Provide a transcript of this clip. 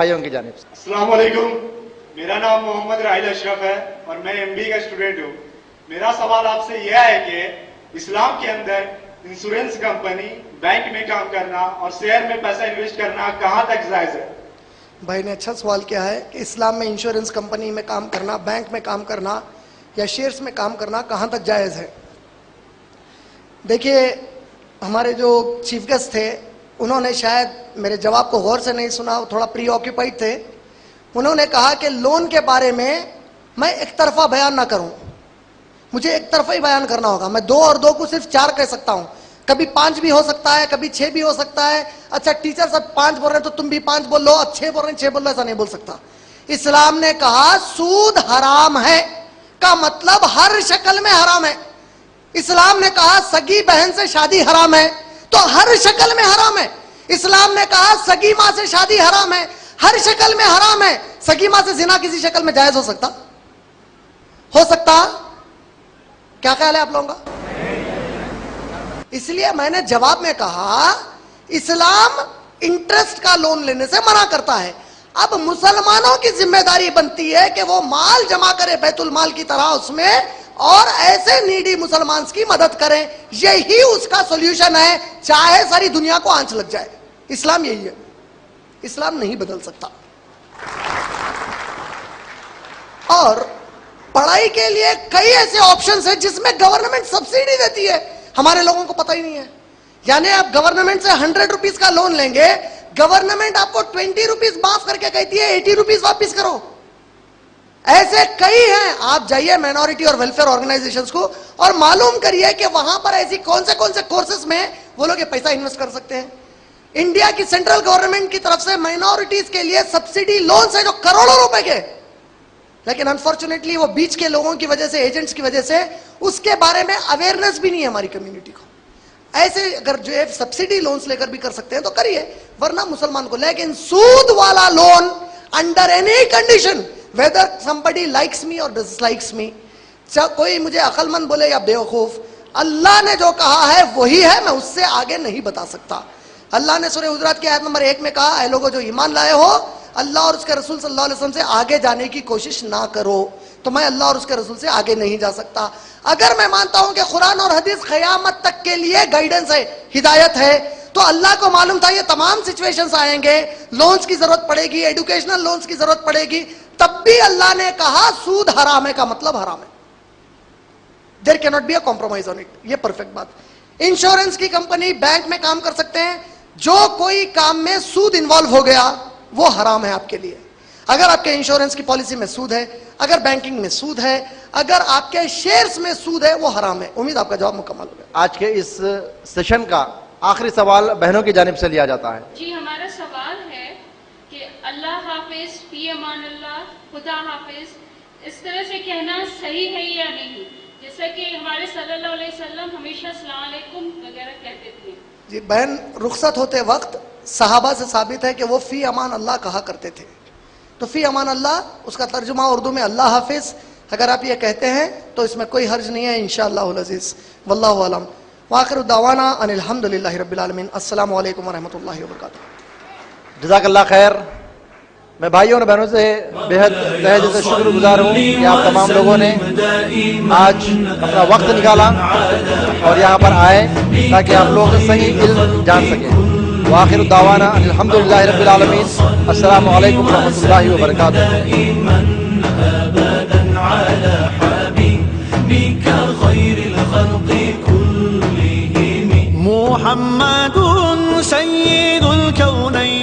بھائیوں کی جانب سے. السلام علیکم. میرا نام محمد راحیل اشرف ہے اور میں MBA کا اسٹوڈنٹ ہوں. میرا سوال آپ سے یہ ہے کہ اسلام کے اندر انشورنس کمپنی، بینک میں کام کرنا اور شیئر میں پیسہ انویسٹ کرنا کہاں تک جائز ہے؟ بھائی نے اچھا سوال کیا ہے کہ اسلام میں انشورنس کمپنی میں کام کرنا، بینک میں کام کرنا یا شیئرز میں کام کرنا کہاں تک جائز ہے. دیکھیے، ہمارے جو چیف گیسٹ تھے انہوں نے شاید میرے جواب کو غور سے نہیں سنا، تھوڑا پری آکیوپائڈ تھے. انہوں نے کہا کہ لون کے بارے میں میں ایک طرفہ بیان نہ کروں، مجھے ایک طرفہ ہی بیان کرنا ہوگا. میں 2 اور 2 کو صرف 4 کہہ سکتا ہوں، کبھی 5 بھی ہو سکتا ہے، کبھی 6 بھی ہو سکتا ہے. اچھا ٹیچر سب 5 بول رہے ہیں تو تم بھی 5 بول لو، اب 6 بول رہے ہیں 6 بول لو، ایسا نہیں بول سکتا. اسلام نے کہا سود حرام ہے کا مطلب ہر شکل میں حرام ہے. اسلام نے کہا سگی بہن سے شادی حرام ہے تو ہر شکل میں حرام ہے. اسلام نے کہا سگی ماں سے شادی حرام ہے، ہر شکل میں حرام ہے. سگی ماں سے زنا کسی شکل میں جائز ہو سکتا؟ ہو سکتا؟ کیا خیال ہے آپ لوگوں کا؟ اس لیے میں نے جواب میں کہا اسلام انٹرسٹ کا لون لینے سے منع کرتا ہے. اب مسلمانوں کی ذمہ داری بنتی ہے کہ وہ مال جمع کرے بیت المال کی طرح اس میں، اور ایسے نیڈی مسلمانز کی مدد کریں. یہی اس کا سولوشن ہے، چاہے ساری دنیا کو آنچ لگ جائے. اسلام یہی ہے، اسلام نہیں بدل سکتا. اور پڑھائی کے لیے کئی ایسے آپشنز ہیں جس میں گورنمنٹ سبسڈی دیتی ہے، ہمارے لوگوں کو پتہ ہی نہیں ہے. یعنی آپ گورنمنٹ سے 100 روپیز کا لون لیں گے، گورنمنٹ آپ کو 20 روپیز معاف کر کے کہتی ہے 80 روپیز واپس کرو. ایسے کئی ہیں. آپ جائیے مائنورٹی اور ویلفیئر آرگنائزیشنز کو اور معلوم کریے کہ وہاں پر ایسی کون سے کورسز میں وہ لوگ یہ پیسہ انویسٹ کر سکتے ہیں. انڈیا کی سینٹرل گورنمنٹ کی طرف سے مائنورٹیز کے لیے سبسڈی لونز ہیں جو کروڑوں روپے کے، لیکن انفارچونیٹلی وہ بیچ کے لوگوں کی وجہ سے، ایجنٹس کی وجہ سے اس کے بارے میں اویئرنیس بھی نہیں ہے ہماری کمیونٹی کو. ایسے اگر جو ہے سبسڈی لونز لے کر بھی کر سکتے ہیں تو کریے، ورنہ مسلمان کو. لیکن سود والا loan under any condition whether somebody likes me or dislikes me، کوئی مجھے عقل مند بولے یا بیوقوف، اللہ نے جو کہا ہے وہی ہے، میں اس سے آگے نہیں بتا سکتا. اللہ نے سورہ حجرات کی آیت نمبر 1 میں کہا اے لوگوں جو ایمان لائے ہو، اللہ اور اس کے رسول صلی اللہ علیہ وسلم سے آگے جانے کی کوشش نہ کرو. تو میں اللہ اور اس کے رسول سے آگے نہیں جا سکتا. اگر میں مانتا ہوں کہ قرآن اور حدیث قیامت تک کے لیے گائیڈنس ہے، ہدایت ہے، تو اللہ کو معلوم تھا یہ تمام سچویشنز آئیں گے، لونز کی ضرورت پڑے گی، ایڈوکیشنل لونز کی ضرورت پڑے گی، تب بھی اللہ نے کہا سود حرام ہے کا مطلب حرام ہے. There cannot be a compromise on it. یہ پرفیکٹ بات. انشورنس کی کمپنی، بینک میں کام کر سکتے ہیں. جو کوئی کام میں سود انوالو ہو گیا وہ حرام ہے آپ کے لیے. اگر آپ کے انشورنس کی پالیسی میں سود ہے، اگر بینکنگ میں سود ہے، اگر آپ کے شیئرز میں سود ہے، وہ حرام ہے. امید آپ کا جواب مکمل ہو گیا. آج کے اس سیشن کا آخری سوال بہنوں کی جانب سے لیا جاتا ہے. جی، ہمارا سوال ہے کہ اللہ حافظ، فی امان اللہ، خدا حافظ، اس طرح سے کہنا صحیح ہے یا نہیں؟ جیسا کہ ہمارے صلی اللہ علیہ وسلم ہمیشہ السلام علیکم وغیرہ کہتے تھے. جی بہن، رخصت ہوتے وقت صحابہ سے ثابت ہے کہ وہ فی امان اللہ کہا کرتے تھے. تو فی امان اللہ، اس کا ترجمہ اردو میں اللہ حافظ، اگر آپ یہ کہتے ہیں تو اس میں کوئی حرج نہیں ہے انشاءاللہ العزیز. واللہ اعلم. وآخر دعوانا ان الحمدللہ رب العالمین. السلام علیکم ورحمۃ اللہ وبرکاتہ. جزاک اللہ خیر. میں بھائیوں اور بہنوں سے بہت تہہ دل سے شکر گزار ہوں کہ آپ تمام لوگوں نے آج اپنا وقت نکالا اور یہاں پر آئے تاکہ آپ لوگ صحیح علم جان سکیں. وآخر دعوانا الحمدللہ رب العالمین. السلام علیکم ورحمۃ اللہ وبرکاتہ. محمد سید الکونین